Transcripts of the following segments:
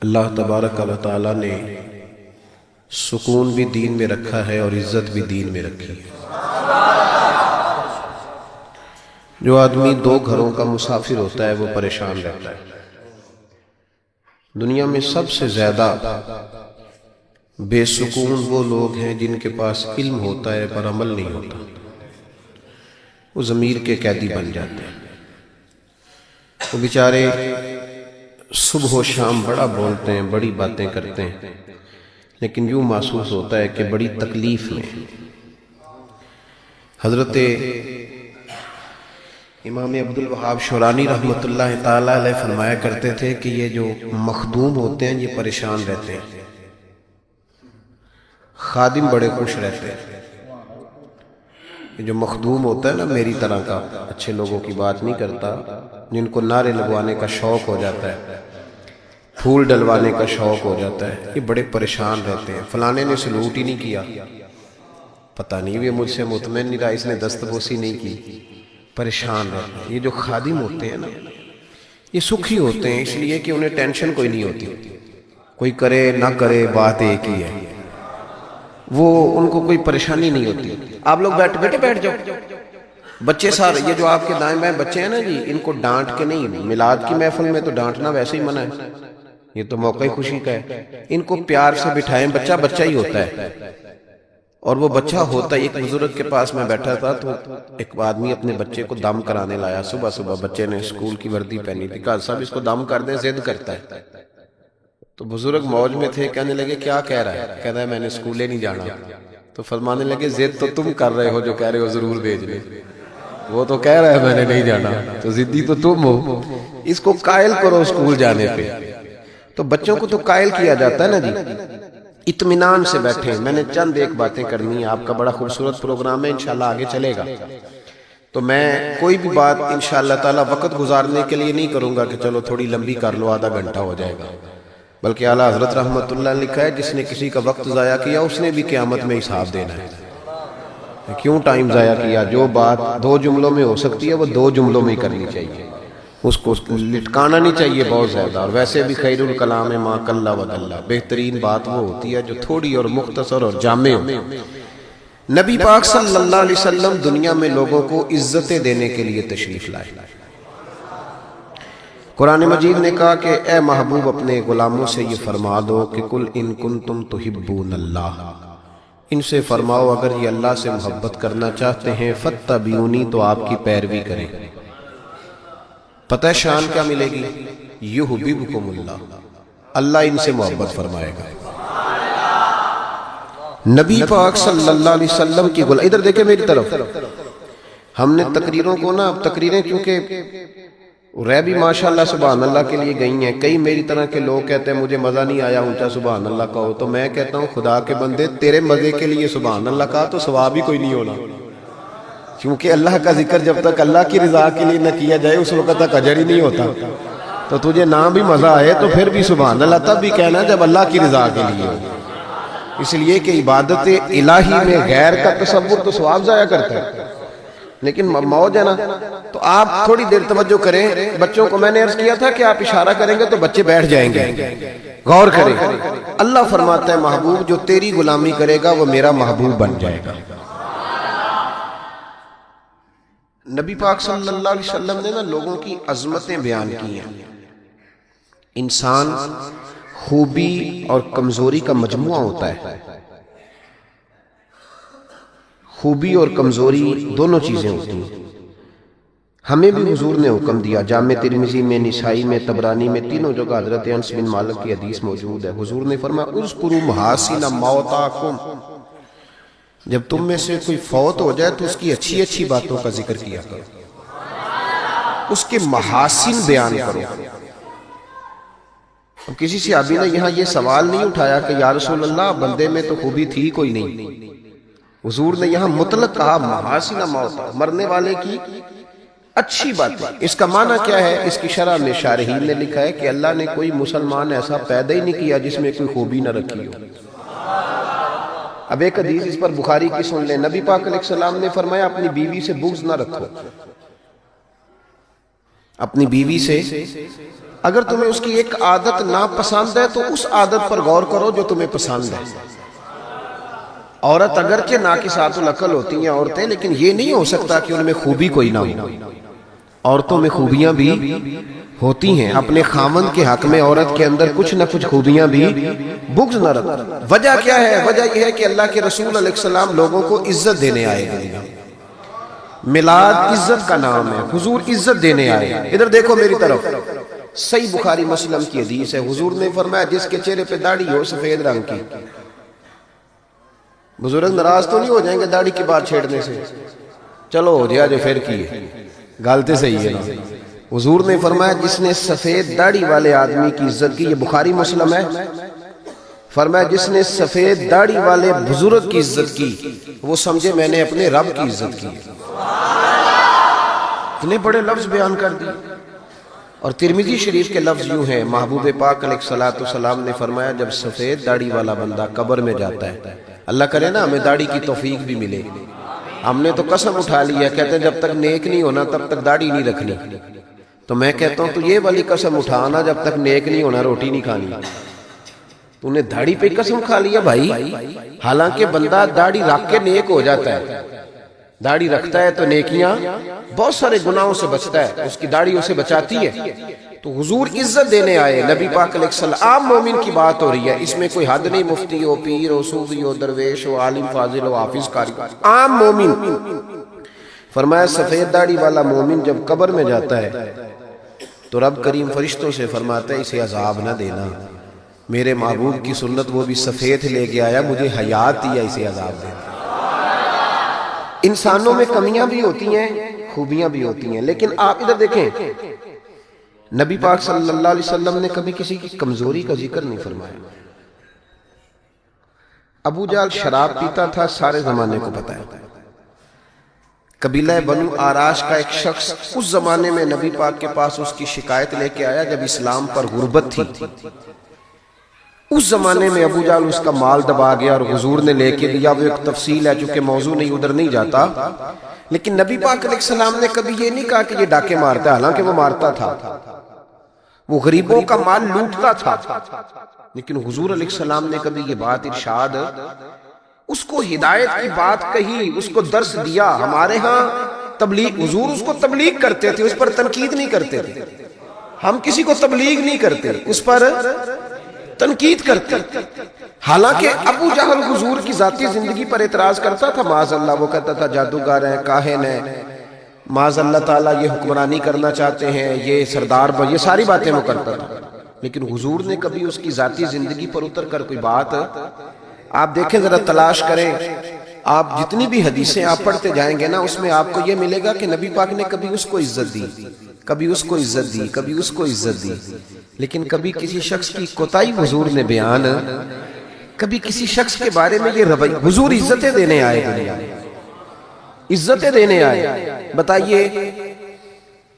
اللہ تبارک و تعالیٰ نے سکون بھی دین میں رکھا ہے اور عزت بھی دین میں رکھی ہے۔ جو آدمی دو گھروں کا مسافر ہوتا ہے وہ پریشان رہتا ہے۔ دنیا میں سب سے زیادہ بے سکون وہ لوگ ہیں جن کے پاس علم ہوتا ہے پر عمل نہیں ہوتا، وہ ضمیر کے قیدی بن جاتے ہیں۔ وہ بیچارے صبح و شام بڑا بولتے ہیں، بڑی باتیں کرتے ہیں، لیکن یوں محسوس ہوتا ہے کہ بڑی تکلیف میں۔ حضرت امام عبدالوہاب شورانی رحمۃ اللہ تعالی علیہ فرمایا کرتے تھے کہ یہ جو مخدوم ہوتے ہیں یہ پریشان رہتے ہیں، خادم بڑے خوش رہتے ہیں۔ یہ جو مخدوم ہوتا ہے نا میری طرح کا، اچھے لوگوں کی بات نہیں کرتا، جن کو نعرے لگوانے کا شوق ہو جاتا ہے، پھول ڈلوانے کا شوق ہو جاتا ہے، یہ بڑے پریشان رہتے ہیں۔ فلانے نے سلوٹ ہی نہیں کیا، پتہ نہیں یہ مجھ سے مطمئن نہیں رہا، اس نے دستبوسی نہیں کی، پریشان رہتے ہیں۔ یہ جو خادم ہوتے ہیں نا یہ سکھی ہوتے ہیں، اس لیے کہ انہیں ٹینشن کوئی نہیں ہوتی، کوئی کرے نہ کرے بات ایک ہی ہے، وہ ان کو کوئی پریشانی نہیں ہوتی۔ آپ لوگ بیٹھ جاؤ، بچے سارے یہ جو آپ کے دائیں بائیں بچے ہیں نا جی، ان کو ڈانٹ کے نہیں، میلاد کی محفل میں تو ڈانٹنا ویسے ہی منع ہے، یہ تو موقع خوشی کا ہے۔ ان کو پیار سے بٹھائیں، بچہ بچہ ہی ہوتا ہے، اور وہ بچہ ہوتا ہے۔ ایک بزرگ کے پاس میں بیٹھا تھا تو ایک آدمی اپنے بچے کو دم کرانے لایا، صبح صبح بچے نے اسکول کی وردی پہنی تھی، کہا صاحب اس کو دم کر دیں، ضد کرتا ہے۔ تو بزرگ موج میں تھے، کہنے لگے کیا کہہ رہا ہے؟ کہہ رہا ہے میں نے اسکولے نہیں جانا۔ تو فرمانے لگے ضد تو تم کر رہے ہو جو کہہ رہے ہو ضرور بھیج لیں، وہ تو کہہ رہا ہے میں نے نہیں جانا، تو ضدی تو تم ہو، اس کو قائل کرو اسکول جانے پہ۔ تو بچوں کو تو قائل کیا جاتا ہے نا جی، اطمینان سے بیٹھیں۔ میں نے چند ایک باتیں کرنی ہیں، آپ کا بڑا خوبصورت پروگرام ہے، انشاءاللہ آگے چلے گا، تو میں کوئی بھی بات انشاءاللہ تعالی وقت گزارنے کے لیے نہیں کروں گا کہ چلو تھوڑی لمبی کر لو، آدھا گھنٹہ ہو جائے گا، بلکہ اعلیٰ حضرت رحمت اللہ نے لکھا ہے جس نے کسی کا وقت ضائع کیا اس نے بھی قیامت میں حساب دینا ہے۔ کیوں ٹائم ضائع کیا؟ جو بات دو جملوں میں ہو سکتی ہے وہ دو جملوں میں ہی کرنی چاہیے، اس کو لٹکانا نہیں چاہیے بہت زیادہ۔ اور ویسے بھی خیر الکلام ما قل و دل، بہترین بات وہ ہوتی ہے جو تھوڑی اور مختصر اور جامع ہو۔ نبی پاک صلی اللہ علیہ وسلم دنیا میں لوگوں کو عزتیں دینے کے لیے تشریف لائے۔ قرآن مجید نے کہا کہ اے محبوب اپنے غلاموں سے یہ فرما دو کہ قل ان کنتم تحبون اللہ، ان سے فرماؤ اگر یہ اللہ سے محبت کرنا چاہتے ہیں فاتبعونی، تو آپ کی پیروی کریں۔ پتہ ہے شان کیا ملے گی؟ یحببکم اللہ، اللہ ان سے محبت فرمائے گا۔ نبی پاک صلی اللہ علیہ وسلم کی ادھر دیکھیں میری طرف، ہم نے تقریروں کو نا، تقریریں کیونکہ رہ بھی ماشاءاللہ سبحان اللہ کے لیے گئی ہیں، کئی میری طرح کے لوگ کہتے ہیں مجھے مزہ نہیں آیا اونچا سبحان اللہ کہو، تو میں کہتا ہوں خدا کے بندے تیرے مزے کے لیے سبحان اللہ کہا تو ثواب ہی کوئی نہیں ہونا، کیونکہ اللہ کا ذکر جب تک اللہ کی رضا کے لیے نہ کیا جائے اس وقت تک اجر ہی نہیں ہوتا۔ تو تجھے نہ بھی مزہ آئے تو پھر بھی سبحان اللہ تب بھی کہنا جب اللہ کی رضا کے لیے ہو، اس لیے کہ عبادت الہی میں غیر کا تصور تو ثواب ضائع کرتا ہے، لیکن موج ہے نا۔ تو آپ تھوڑی دیر توجہ کریں، بچوں کو میں نے عرض کیا تھا کہ آپ اشارہ کریں گے تو بچے بیٹھ جائیں گے، غور کریں۔ اللہ فرماتا ہے محبوب جو تیری غلامی کرے گا وہ میرا محبوب بن جائے گا۔ نبی پاک صلی اللہ علیہ وسلم نے نا لوگوں کی عظمتیں بیان کی ہیں۔ انسان خوبی اور کمزوری کا مجموعہ ہوتا ہے، خوبی اور کمزوری دونوں چیزیں ہوتی ہیں۔ ہمیں بھی حضور نے حکم دیا، جامع ترمذی میں، نسائی میں، طبرانی میں، تینوں جگہ حضرت انس بن مالک کی حدیث موجود ہے۔ حضور نے فرمایا اذکروا محاسن موتاکم، جب تم میں سے کوئی فوت ہو جائے تو اس کی اچھی اچھی باتوں کا ذکر کیا کرو، اس کے محاسن بیان کرو۔ اب کسی صحابی نے یہاں یہ سوال نہیں اٹھایا کہ یا رسول اللہ بندے میں تو خوبی تھی کوئی نہیں، حضور نے یہاں مطلق کہا محاسن موتا، مرنے والے کی اچھی باتیں۔ اس کا معنی کیا ہے؟ اس کی شرح میں شارحین نے لکھا ہے کہ اللہ نے کوئی مسلمان ایسا پیدا ہی نہیں کیا جس میں کوئی خوبی نہ رکھی ہو۔ اب ایک حدیث اس پر بخاری کی سن لیں، نبی پاک علیہ السلام نے فرمایا اپنی بیوی سے بغض نہ رکھو، اپنی بیوی سے اگر تمہیں اس کی ایک عادت ناپسند ہے تو اس عادت پر غور کرو جو تمہیں پسند ہے. عورت اگرچہ ناقصات العقل ہوتی ہیں عورتیں، لیکن یہ نہیں ہو سکتا کہ ان میں خوبی کوئی نہ ہو. عورتوں میں خوبیاں بھی ہوتی ہیں. اپنے خاوند کے حق میں عورت کے اندر کچھ نہ کچھ خوبیاں بھی بغض نہ رکھ. وجہ کیا ہے؟ وجہ یہ ہے کہ اللہ کے رسول علیہ السلام لوگوں کو عزت دینے آئے دنیا. میلاد عزت کا نام ہے، حضور عزت دینے آئے. ادھر دیکھو میری طرف، صحیح بخاری مسلم کی حدیث ہے. حضور نے فرمایا جس کے چہرے پہ داڑھی ہو سفید رنگ کی. بزرگ ناراض تو نہیں ہو جائیں گے داڑھی کی بات چھیڑنے سے؟ چلو ہو جائے جو پھر کی ہے، غلطی صحیح ہے نا. حضور نے فرمایا جس نے سفید داڑھی والے آدمی کی عزت کی، یہ بخاری مسلم ہے، فرمایا جس نے سفید داڑھی والے بزرگ کی عزت کی وہ سمجھے میں نے اپنے رب کی عزت کی. اتنے بڑے لفظ بیان کر دی. اور ترمذی شریف کے لفظ یوں ہیں، محبوب پاک علیہ الصلوۃ والسلام نے فرمایا جب سفید داڑھی والا بندہ قبر میں جاتا ہے، اللہ کرے نا ہمیں داڑھی کی توفیق بھی ملے. ہم نے تو قسم اٹھا لیا، کہتے ہیں جب تک نیک نہیں ہونا تب تک داڑھی نہیں رکھنی. تو میں کہتا ہوں تو یہ والی قسم اٹھانا جب تک نیک نہیں ہونا روٹی نہیں کھانی. تو نے داڑھی پہ قسم کھا لیا بھائی. حالانکہ بندہ داڑھی رکھ کے نیک ہو جاتا ہے. داڑھی رکھتا ہے تو نیکیاں، بہت سارے گناہوں سے بچتا ہے، اس کی داڑھی اسے بچاتی ہے. تو حضور عزت دینے آئے. نبی پاک علیہ السلام، عام مومن کی بات ہو رہی ہے، اس میں کوئی حد نہیں، مفتی ہو، پیر ہو، صوفی ہو، درویش ہو، عالم فاضل ہو، حافظ قاری، عام مومن. فرمایا سفید داڑھی والا مومن جب قبر میں جاتا ہے تو رب کریم فرشتوں سے فرماتا ہے اسے عذاب نہ دینا، میرے محبوب کی سنت وہ بھی سفید لے کے آیا، مجھے حیات دیا، اسے عذاب دینا. انسانوں میں کمیاں بھی ہوتی ہیں، خوبیاں بھی ہوتی ہیں، لیکن آپ ادھر دیکھیں نبی پاک صلی اللہ علیہ وسلم نے کبھی کسی کی کمزوری کا ذکر نہیں فرمایا. ابو جہل شراب پیتا تھا، سارے زمانے کو پتا ہے. قبیلہ بنو آراش کا ایک شخص اس زمانے میں نبی پاک کے پاس اس کی شکایت لے کے آیا جب اسلام پر غربت تھی. اس زمانے میں ابو جہل اس کا مال دبا گیا اور حضور نے لے کے دیا. وہ ایک تفصیل ہے چونکہ موضوع نہیں، ادھر نہیں جاتا. لیکن نبی پاک علیہ السلام نے کبھی یہ نہیں کہا کہ یہ ڈاکے مارتا ہے، حالانکہ وہ مارتا تھا، وہ غریبوں کا مال لوٹتا تھا. لیکن حضور علیہ السلام نے کبھی یہ بات ارشاد، اس کو ہدایت کی بات کہی، اس کو درس دیا. ہمارے ہاں تبلیغ، حضور اس کو تبلیغ کرتے تھے، اس پر تنقید نہیں کرتے تھے. ہم کسی کو تبلیغ نہیں کرتے، اس پر تنقید کرتے. حالانکہ ابو جہل حضور کی ذاتی زندگی پر اعتراض کرتا تھا، معاذ اللہ، وہ کہتا تھا جادوگر ہے، کاہن ہے، معاذ اللہ تعالیٰ یہ حکمرانی کرنا چاہتے ہیں، یہ سردار، یہ ساری باتیں وہ کرتا تھا. لیکن حضور نے کبھی اس کی ذاتی زندگی پر اتر کر کوئی بات، آپ دیکھیں ذرا تلاش کریں، آپ جتنی بھی حدیثیں آپ پڑھتے جائیں گے نا اس میں آپ کو یہ ملے گا کہ نبی پاک نے کبھی اس کو عزت دی، کبھی اس کو عزت دی، کبھی اس کو عزت دی. لیکن کبھی کسی شخص کی کوتاہی حضور نے بیان، کبھی کسی شخص کے بارے میں یہ رویہ. حضور عزتیں دینے آئے دنیا، عزتیں دینے آئے. بتائیے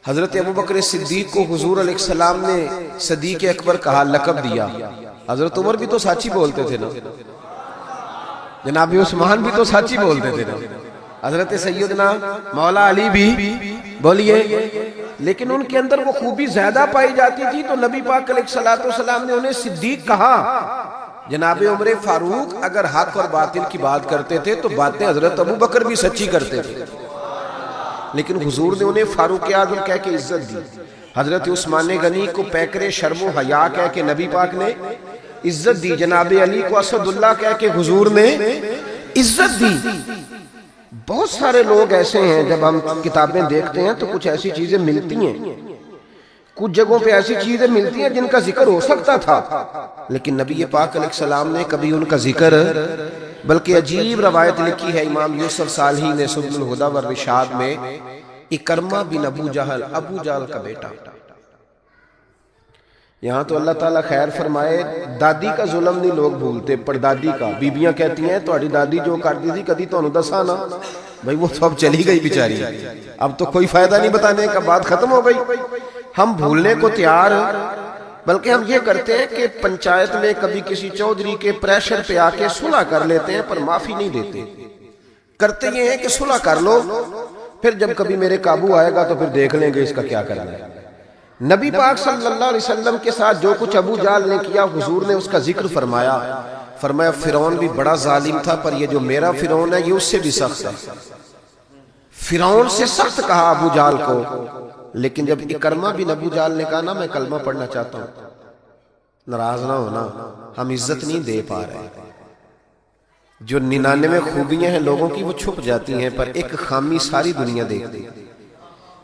حضرت ابوبکر صدیق کو حضور علیہ السلام نے صدیق اکبر کہا، لقب دیا. حضرت عمر بھی تو سچی بولتے تھے نا، جناب عثمان بھی تو سچی بولتے تھے نا، حضرت سیدنا مولا علی بھی بولیے. لیکن ان کے اندر وہ خوبی زیادہ پائی جاتی تھی تو نبی پاک علیہ السلام نے انہیں صدیق کہا. جناب عمر فاروق اگر حق اور باطل کی بات کرتے تھے تو باتیں حضرت ابوبکر بھی سچی کرتے تھے، لیکن حضور نے انہیں فاروق اعظم کہہ کے عزت دی. حضرت عثمان غنی کو پیکر شرم و حیا کہہ کے نبی پاک نے عزت دی. جناب علی کو اسد اللہ کہہ کے حضور نے عزت دی. بہت سارے لوگ ایسے ہیں، جب ہم کتابیں دیکھتے ہیں تو کچھ ایسی چیزیں ملتی ہیں، کچھ جگہوں پہ ایسی چیزیں ملتی ہیں جن کا ذکر ہو سکتا تھا، لیکن نبی پاک علیہ السلام نے کبھی ان کا ذکر، بلکہ عجیب روایت لکھی ہے امام یوسف صالحی نے سبل الہدی والرشاد میں، اکرمہ بن ابو جہل، ابو جہل کا بیٹا. یہاں تو اللہ تعالیٰ خیر فرمائے، دادی کا ظلم نہیں لوگ بھولتے، پردادی کا. بیبیاں کہتی ہیں تہاڈی دادی جو کرتی تھی کدی تانوں دسا نا، بھائی وہ تو اب چلی گئی بیچاری، اب تو کوئی فائدہ نہیں بتانے کا، بات ختم ہو گئی. ہم بھولنے کو تیار، بلکہ ہم یہ کرتے ہیں کہ پنچایت میں کبھی کسی چودھری کے پریشر پہ آ کے صلح کر لیتے ہیں پر معافی نہیں دیتے. کرتے یہ ہیں کہ صلح کر لو، پھر جب کبھی میرے قابو آئے گا تو پھر دیکھ لیں گے اس کا کیا کرنا ہے. نبی پاک صلی اللہ علیہ وسلم کے ساتھ جو کچھ ابو جہل نے کیا حضور نے اس کا ذکر فرمایا. فرمایا فرعون بھی بڑا ظالم تھا پر یہ جو میرا فرعون ہے یہ اس سے بھی سخت ہے. فرعون سے سخت کہا ابو جہل کو. لیکن جب اکرمہ بن ابو جہل نے کہا نا میں کلمہ پڑھنا چاہتا ہوں، ناراض نہ ہونا، ہم عزت نہیں دے پا رہے. جو 99 خوبیاں ہیں لوگوں کی وہ چھپ جاتی ہیں پر ایک خامی ساری دنیا دیکھتی.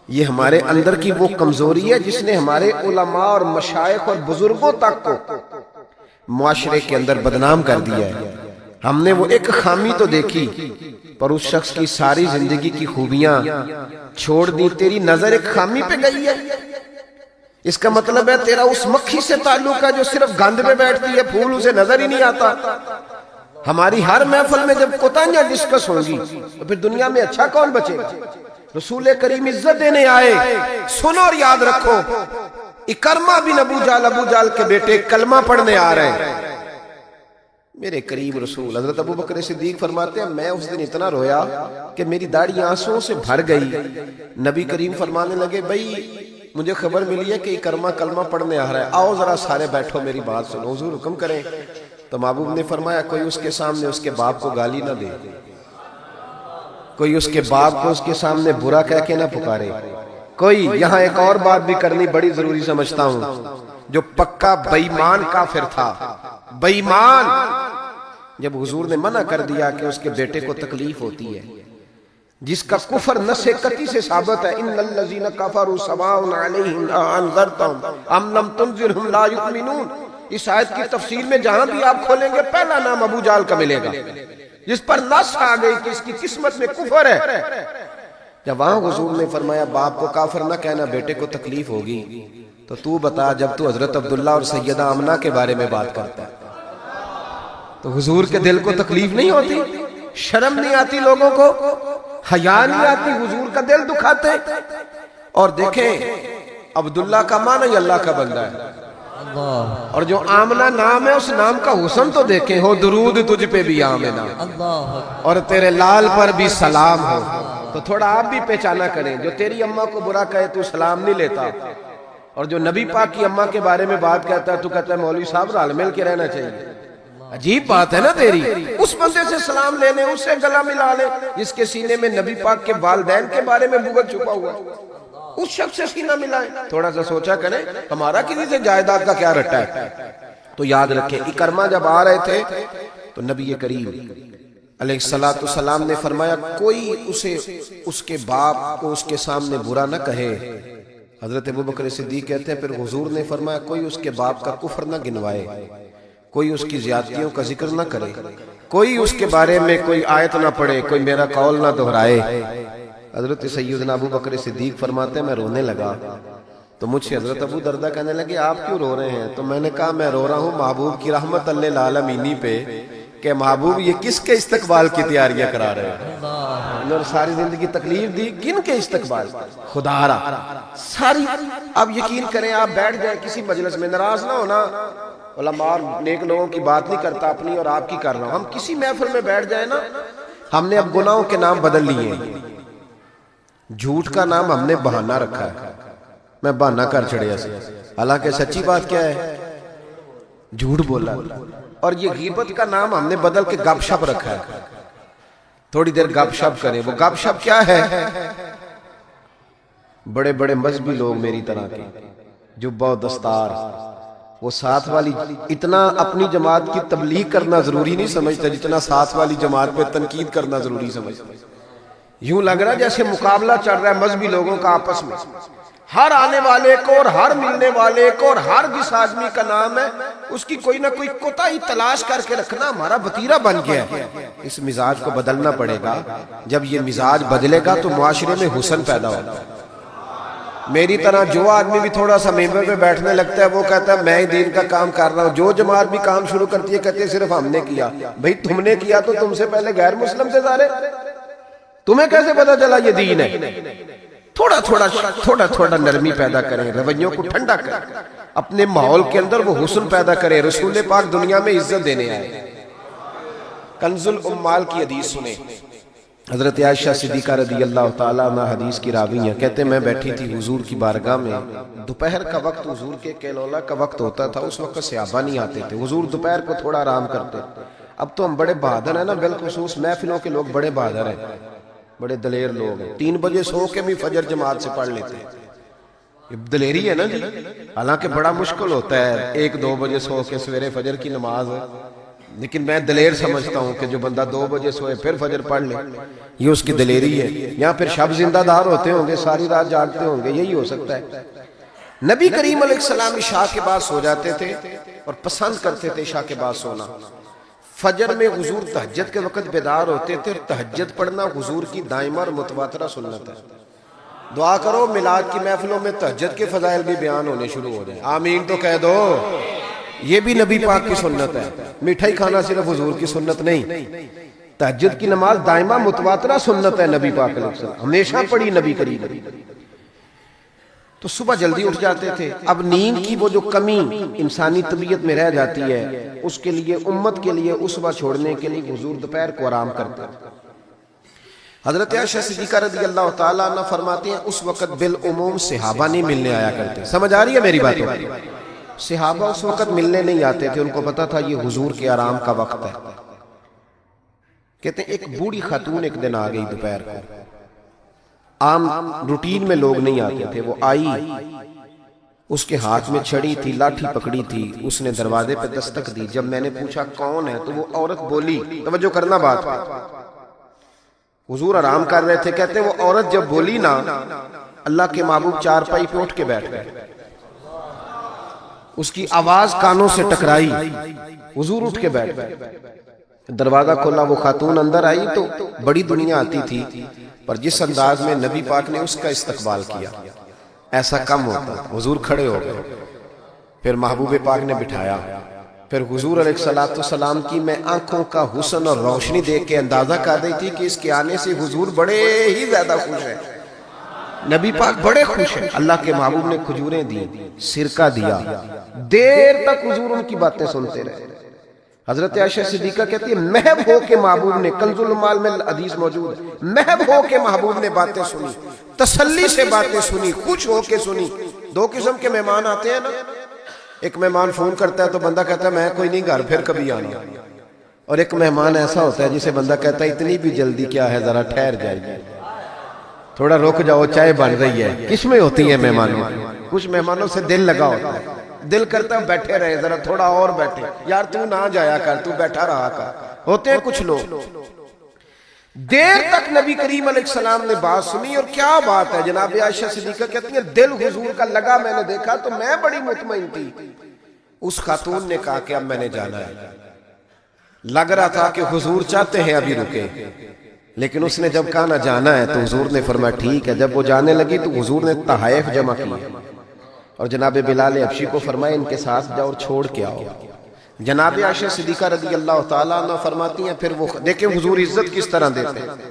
یہ ہمارے اندر کی وہ کمزوری ہے جس نے ہمارے علماء اور مشائخ اور بزرگوں تک کو معاشرے کے اندر بدنام کر دیا ہے. ہم نے وہ ایک خامی تو دیکھی پر اس شخص کی ساری زندگی کی خوبیاں چھوڑ دی. تیری نظر ایک خامی پہ گئی ہے، اس کا مطلب ہے تیرا اس مکھی سے تعلق ہے جو صرف گند پہ بیٹھتی ہے، پھول اسے نظر ہی نہیں آتا. ہماری ہر محفل میں جب کوتاہیاں ڈسکس ہوں گی تو پھر دنیا میں اچھا کون بچے گا؟ رسول کریم عزت دینے آئے. سنو اور یاد رکھو، اکرمہ بن ابو جہل کے بیٹے کلمہ پڑھنے آ رہے ہیں. میرے کریم رسول حضرت ابو بکر صدیق فرماتے ہیں میں اس دن اتنا رویا کہ میری داڑھی آنسوں سے بھر گئی. نبی کریم فرمانے لگے بھائی مجھے خبر ملی ہے کہ اکرمہ کلمہ پڑھنے آ رہا ہے، آؤ ذرا سارے بیٹھو میری بات سنو، حضور حکم کریں. تو محبوب نے فرمایا کوئی اس کے سامنے اس کے باپ کو گالی نہ دے، کوئی اس کے باپ کو اس کے سامنے برا کہہ کے نہ پکارے. کوئی یہاں ایک اور بات بھی کرنی بڑی ضروری سمجھتا ہوں، جو پکا بے ایمان کافر تھا، بے ایمان، جب حضور نے منع کر دیا کہ اس کے بیٹے کو تکلیف ہوتی ہے، جس کا کفر نص قطعی سے ثابت ہے ان الذین کفروا سواء علیہم انذرتهم ام لم تنذرهم لا یؤمنون. اس آیت کی تفسیر میں جہاں بھی آپ کھولیں گے پہلا نام ابو جہل کا ملے گا جس پر نص آ گئی کہ اس کی قسمت میں کفر ہے. جب وہاں حضور نے فرمایا باپ کو کافر نہ کہنا، بیٹے کو تکلیف ہوگی، تو بتا جب تو حضرت عبداللہ اور سیدہ آمنہ کے بارے میں بات کرتا ہے تو حضور کے دل کو تکلیف نہیں ہوتی؟ شرم نہیں آتی لوگوں کو؟ حیا نہیں آتی؟ حضور کا دل دکھاتے. اور دیکھیں عبداللہ کا معنی اللہ کا بندہ ہے، اور جو آمنہ نام ہے اس نام کا حسن تو دیکھیں، ہو درود تجھ پہ بھی آمنہ اور تیرے لال پر بھی سلام ہو. تو تھوڑا آپ بھی پہچانا کریں، جو تیری اماں کو برا کہے تو سلام نہیں لیتا، اور جو نبی پاک کی اماں کے بارے میں بات کہتا ہے تو کہتا ہے مولوی صاحب رال مل کے رہنا چاہیے. عجیب بات ہے نا تیری. اس بندے سے سلام لینے، اس سے گلا ملا لے جس کے سینے میں نبی پاک کے والدین کے بارے میں بغض چھپا ہوا، اس شخص سے سینہ ملائیں. تھوڑا سا سوچا کریں ہمارا کسی سے جائیداد کا کیا رٹا ہے. تو یاد رکھیں اکرمہ جب آ رہے تھے تو نبی کریم علیہ السلام نے فرمایا کوئی اسے اس کے باپ کو اس کے سامنے برا نہ کہے. حضرت ابو بکر صدیق کہتے ہیں پھر حضور نے فرمایا کوئی اس کے باپ کا کفر نہ گنوائے، کوئی اس کی زیادتیوں کا ذکر نہ کرے، کوئی اس کے بارے میں کوئی آیت نہ پڑھے، کوئی میرا قول نہ دہرائے. حضرت سیدنا ابو بکر صدیق فرماتے ہیں میں رونے لگا تو مجھ سے حضرت ابو دردہ کہنے لگے آپ کیوں رو رہے ہیں؟ تو میں نے کہا میں رو رہا ہوں محبوب کی رحمت للعالمین پہ کہ محبوب یہ کس کے استقبال کی تیاریاں کرا رہے ہیں، اور ساری زندگی تکلیف دی کن کے استقبال؟ خدا را ساری. اب یقین کریں آپ بیٹھ جائیں کسی مجلس میں، ناراض نہ ہونا، علماء اور نیک لوگوں کی بات نہیں کرتا، اپنی اور آپ کی کر رہا ہوں. ہم کسی محفل میں بیٹھ جائیں نا، ہم نے اب گناہوں کے نام بدل لیے ہیں. جھوٹ کا نام ہم نے بہانہ رکھا ہے، میں بہانہ کر چڑھیا سے، حالانکہ سچی بات کیا ہے؟ جھوٹ بولا. اور یہ غیبت کا نام ہم نے بدل کے گپ شپ رکھا ہے. تھوڑی دیر گپ شپ کریں. وہ گپ شپ کیا ہے؟ بڑے بڑے مذہبی لوگ میری طرح کے جبہ و دستار، وہ ساتھ والی اتنا اپنی جماعت کی تبلیغ کرنا ضروری نہیں سمجھتا جتنا ساتھ والی جماعت پہ تنقید کرنا ضروری سمجھتا. یوں لگ رہا ہے جیسے مقابلہ چل رہا ہے مذہبی لوگوں کا آپس میں، ہر آنے والے کو اور ہر ملنے والے کو اور ہر جس آدمی کا نام ہے اس کی کوئی نہ کوئی کوتاہی تلاش کر کے رکھنا ہمارا وتیرہ بن گیا ہے. اس مزاج کو بدلنا پڑے گا. جب یہ مزاج بدلے گا تو معاشرے میں حسن پیدا ہوگا. میری طرح جو آدمی بھی تھوڑا سا ممبر پہ بیٹھنے لگتا ہے وہ کہتا ہے میں ہی دین کا کام کر رہا ہوں. جو جماعت بھی کام شروع کرتی ہے کہتے ہیں صرف ہم نے کیا. بھئی تم نے کیا تو تم سے پہلے غیر مسلم سے سارے، تمہیں کیسے پتا چلا یہ دین ہے؟ تھوڑا تھوڑا نرمی پیدا کریں، رویوں کو ٹھنڈا کریں، اپنے ماحول کے اندر وہ حسن پیدا کریں. رسول پاک دنیا میں عزت دینے آئے. کنز الاموال کی حدیث سنیں. حضرت عائشہ صدیقہ رضی اللہ تعالیٰ عنہ حدیث کی راوی ہیں، کہتے میں بیٹھی تھی حضور کی بارگاہ میں، دوپہر کا وقت حضور کے کیلولا کا وقت ہوتا تھا، اس وقت صحابہ نہیں آتے تھے، حضور دوپہر کو تھوڑا آرام کرتے۔ اب تو ہم بڑے بہادر ہیں نا، بالخصوص محفلوں کے لوگ بڑے بہادر ہیں، بڑے دلیر لوگ ہیں، 3 بجے سو کے بھی فجر جماعت سے پڑھ لیتے ہیں، یہ دلیری ہے نا جی۔ حالانکہ بڑا مشکل ہوتا ہے 1-2 بجے سو کے سویرے فجر کی نماز ہے، لیکن میں دلیر سمجھتا ہوں کہ جو بندہ 2 بجے سوئے پھر فجر پڑھ لے، یہ اس کی دلیری ہے۔ یہاں پھر شب زندہ دار ہوتے ہوں گے، ساری رات جاگتے ہوں گے، یہی ہو سکتا ہے۔ نبی کریم علیہ السلام عشاء کے بعد سو جاتے تھے اور پسند کرتے تھے عشاء کے بعد سونا۔ فجر میں حضور تہجد کے وقت بیدار ہوتے تھے، تہجد پڑھنا حضور کی دائمہ اور متواترہ سنت ہے۔ دعا کرو میلاد کی محفلوں میں تہجد کے فضائل بھی بیان ہونے شروع ہو جائیں، آمین تو کہہ دو۔ یہ بھی نبی پاک کی سنت ہے، مٹھائی کھانا صرف حضور کی سنت نہیں، تہجد کی نماز دائمہ متواترہ سنت ہے نبی پاک علیہ السلام، ہمیشہ پڑھی نبی کریم۔ تو صبح جلدی اٹھ جاتے تھے۔ اب نیند کی وہ جو کمی انسانی طبیعت میں رہ جاتی ہے، اس کے لیے امت کے لیے اس صبح چھوڑنے کے لیے حضور دوپہر کو آرام کرتے ہیں۔ حضرت عائشہ صدیقہ رضی اللہ تعالیٰ عنہ فرماتے ہیں اس وقت بالعموم صحابہ نہیں ملنے آیا کرتے۔ سمجھ آ رہی ہے میری باتوں؟ صحابہ اس وقت ملنے نہیں آتے تھے، ان کو پتا تھا یہ حضور کے آرام کا وقت ہے۔ کہتے ہیں ایک بوڑھی خاتون ایک دن آ گئی دوپہر کو، عام روٹین میں لوگ نہیں آتے تھے، وہ آئی، اس کے ہاتھ میں چھڑی تھی، لاٹھی پکڑی تھی، اس نے دروازے پہ دستک دی۔ جب میں نے پوچھا کون ہے تو وہ عورت بولی، توجہ کرنا بات، حضور آرام کر رہے تھے، کہتے ہیں وہ عورت جب بولی نا، اللہ کے محبوب چارپائی پہ اٹھ کے بیٹھ گئے، اس کی آواز کانوں سے ٹکرائی، حضور اٹھ کے بیٹھ گئے۔ دروازہ کھولا، وہ خاتون اندر آئی تو بڑی دنیا آتی تھی، پر جس انداز میں نبی پاک نے اس کا استقبال کیا ایسا کم ہوتا۔ حضور کھڑے ہو گئے، پھر محبوب پاک نے بٹھایا، پھر حضور علیہ السلام کی میں آنکھوں کا حسن اور روشنی دیکھ کے اندازہ کر رہی تھی کہ اس کے آنے سے حضور بڑے ہی زیادہ خوش ہیں، نبی پاک بڑے خوش ہیں۔ اللہ کے محبوب نے کھجوریں دی، سرکہ دیا، دیر تک حضور ان کی باتیں سنتے رہے۔ حضرت عائشہ صدیقہ کہتی ہے محب ہو کے محبوب نے، کنز المال میں حدیث موجود ہے، محب ہو کے محبوب نے باتیں سنی، تسلی سے باتیں سنی، خوش ہو کے سنی۔ 2 قسم کے مہمان آتے ہیں نا، ایک مہمان فون کرتا ہے تو بندہ کہتا ہے میں کوئی نہیں گھر، پھر کبھی آنا، اور ایک مہمان ایسا ہوتا ہے جسے بندہ کہتا ہے اتنی بھی جلدی کیا ہے، ذرا ٹھہر جائیے، تھوڑا رک جاؤ، چائے بن رہی ہے۔ کس میں ہوتی ہیں مہمانوں؟ کچھ مہمانوں سے دل لگا ہوتا ہے، دل کرتا ہے بیٹھے رہے، ذرا تھوڑا اور بیٹھے، یار تو نہ جایا کر، تو بیٹھا رہا کر۔ ہوتے ہیں کچھ لوگ، دیر تک نبی کریم علیہ السلام نے بات سنی، اور کیا بات ہے، جناب عائشہ صدیقہ کہتی ہیں دل حضور کا لگا، میں نے دیکھا تو میں بڑی مطمئن تھی۔ اس خاتون نے کہا کہ اب میں نے جانا ہے، لگ رہا تھا کہ حضور چاہتے ہیں ابھی رکے، لیکن اس نے جب کہا نہ جانا ہے تو حضور نے فرمایا ٹھیک ہے۔ جب وہ جانے لگی تو حضور نے تحائف جمع کیے اور جناب بلال حبشی کو فرمایا ان کے ساتھ جاؤ اور چھوڑ کے آؤ۔ جناب عائشہ صدیقہ رضی اللہ تعالیٰ عنہ فرماتی ہیں پھر وہ دیکھیں حضور عزت کس طرح دیتے ہیں،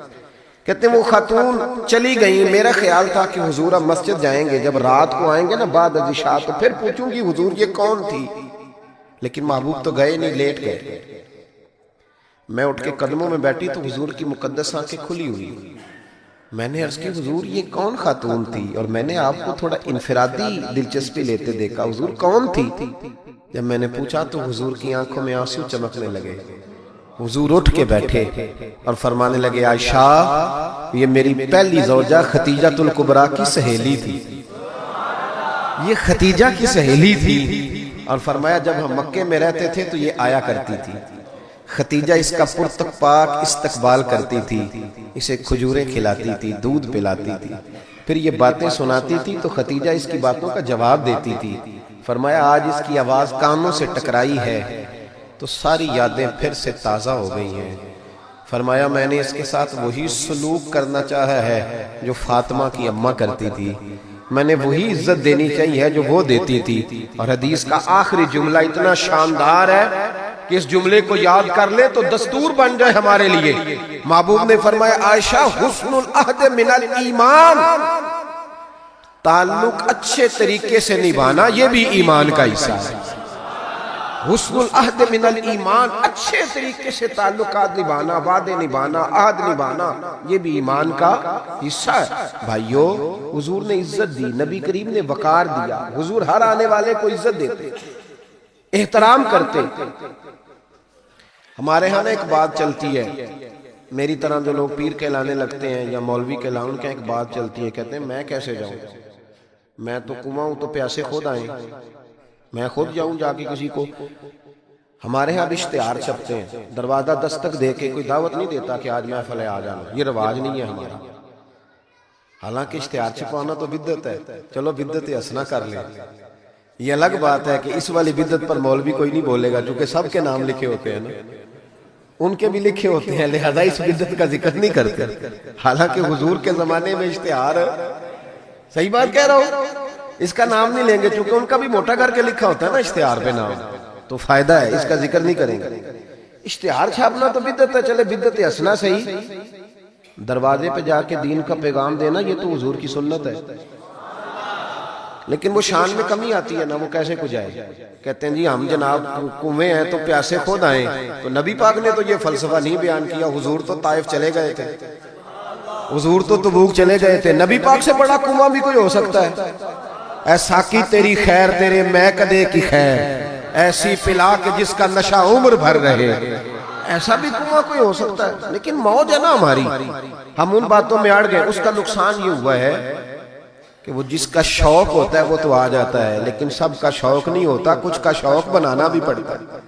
کہتے ہیں وہ خاتون چلی گئی، میرا خیال تھا کہ حضور اب مسجد جائیں گے، جب رات کو آئیں گے نا بعد از عشاء تو پھر پوچھوں گی حضور یہ کون تھی، لیکن محبوب تو گئے نہیں، لیٹ گئے۔ میں اٹھ کے قدموں میں بیٹھی تو حضور کی مقدس آنکھیں کھلی ہوئی، میں نے عرض کی حضور یہ کون خاتون تھی، اور میں نے آپ کو تھوڑا انفرادی دلچسپی لیتے دیکھا، حضور کون تھی؟ جب میں نے پوچھا تو حضور کی آنکھوں میں آنسو چمکنے لگے، حضور اٹھ کے بیٹھے اور فرمانے لگے عائشہ یہ میری پہلی زوجہ خدیجہ الکبریٰ کی سہیلی تھی، یہ خدیجہ کی سہیلی تھی، اور فرمایا جب ہم مکے میں رہتے تھے تو یہ آیا کرتی تھی، خدیجہ اس کا پرتک پاک استقبال کرتی تھی، اسے کھجوریں کھلاتی تھی، دودھ پلاتی تھی، پھر یہ باتیں سناتی تھی تو خدیجہ اس کی باتوں کا جواب دیتی تھی۔ فرمایا آج اس کی آواز کانوں سے ٹکرائی ہے تو ساری یادیں پھر سے تازہ ہو گئی ہیں۔ فرمایا میں نے اس کے ساتھ وہی سلوک کرنا چاہا ہے جو فاطمہ کی اماں کرتی تھی، میں نے وہی عزت دینی چاہیے جو وہ دیتی تھی۔ اور حدیث کا آخری جملہ اتنا شاندار ہے کہ اس جملے کو یاد کر لیں تو دستور بن جائے ہمارے لیے۔ محبوب نے فرمایا عائشہ حسن العہد من الایمان، تعلق اچھے طریقے سے نبھانا یہ بھی ایمان کا حصہ ہے۔ حسن العہد من الایمان، اچھے طریقے سے تعلقات نبھانا، وعدے نبھانا، عہد نبھانا، یہ بھی ایمان کا حصہ ہے۔ بھائیو، حضور نے عزت دی، نبی کریم نے وقار دیا، حضور ہر آنے والے کو عزت دیتے، احترام کرتے۔ ہمارے ہاں ایک بات چلتی ہے، میری طرح جو لوگ پیر کہلانے لگتے ہیں یا مولوی کہلانے، ان کا ایک بات چلتی ہے، کہتے ہیں میں کیسے جاؤں، میں تو کنواں ہوں تو پیاسے خود آئیں، میں خود جاؤں جا کے کسی کو۔ ہمارے ہاں بھی اشتہار چھپتے ہیں، دروازہ دستک دے کے کوئی دعوت نہیں دیتا کہ آج محفل ہے آ جانا، یہ رواج نہیں ہے ہمارا۔ حالانکہ اشتہار چھپانا تو بدعت ہے، چلو بدعت حسنہ کر لیں، یہ الگ بات ہے کہ اس والی بدعت پر مولوی کوئی نہیں بولے گا، چونکہ سب کے نام لکھے ہوتے ہیں نا، ان کے بھی لکھے ہوتے ہیں، لہذا اس بدعت کا ذکر نہیں کرتے۔ حالانکہ حضور کے زمانے میں اشتہار، صحیح بات کہہ رہا ہوں، اس کا نام نہیں لیں گے، چونکہ ان کا بھی موٹا کر کے لکھا ہوتا ہے نا اشتہار پہ نام، تو فائدہ ہے، اس کا ذکر نہیں کریں گے۔ اشتہار چھاپنا تو بدعت ہے، چلے بدعت حسنہ صحیح، دروازے پہ جا کے دین کا پیغام دینا یہ تو حضور کی سنت ہے، لیکن وہ شان میں کمی آتی ہے نا، وہ کیسے کو جائے، کہتے ہیں جی ہم جناب کنویں ہیں تو پیاسے خود آئیں، تو نبی پاک نے تو یہ فلسفہ نہیں بیان کیا، حضور تو طائف چلے گئے تھے، حضور تو تبوک چلے گئے تھے، نبی پاک سے بڑا کنواں بھی کوئی ہو سکتا ہے؟ اے ساقی تیری خیر تیرے میں کدے کی خیر، ایسی پلا کہ جس کا نشہ عمر بھر رہے، ایسا بھی کنواں کوئی ہو سکتا ہے؟ لیکن موج ہے نا ہماری، ہم ان باتوں میں اڑ گئے۔ اس کا نقصان یہ ہوا ہے کہ وہ جس کا شوق ہوتا ہے وہ تو آ جاتا ہے، لیکن سب کا شوق نہیں ہوتا، کچھ کا شوق بنانا بھی پڑتا ہے،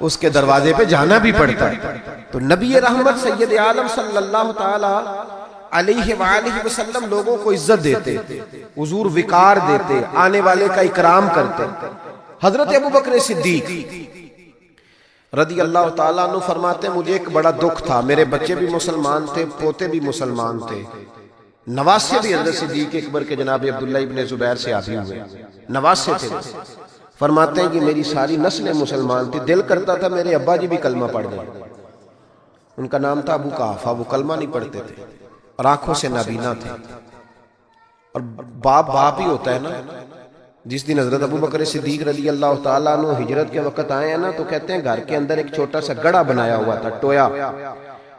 اس کے دروازے پہ جانا بھی پڑتا ہے۔ تو نبی رحمت سید عالم صلی اللہ تعالی علیہ وآلہ وسلم لوگوں کو عزت دیتے، حضور وقار دیتے، آنے والے کا اکرام کرتے۔ حضرت ابوبکر صدیق رضی اللہ تعالیٰ عنہ فرماتے ہیں مجھے ایک بڑا دکھ تھا، میرے بچے بھی مسلمان تھے، پوتے بھی مسلمان تھے، نواسے بھی حضرت صدیق اکبر کے جناب عبداللہ ابن زبیر سے آبی ہوئے، نواسے تھے۔ فرماتے ہیں کہ میری ساری نسلیں مسلمان تھی، دل کرتا تھا میرے ابا جی بھی کلمہ پڑھ دیں، ان کا نام تھا ابو قحافہ، وہ کلمہ نہیں پڑھتے تھے اور آنکھوں سے نابینا تھے، اور باپ ہی ہوتا ہے نا۔ جس دن حضرت ابوبکر صدیق رضی اللہ تعالیٰ عنہ ہجرت کے وقت آئے ہیں نا، تو کہتے ہیں گھر کے اندر ایک چھوٹا سا گڑا بنایا ہوا تھا، ٹویا،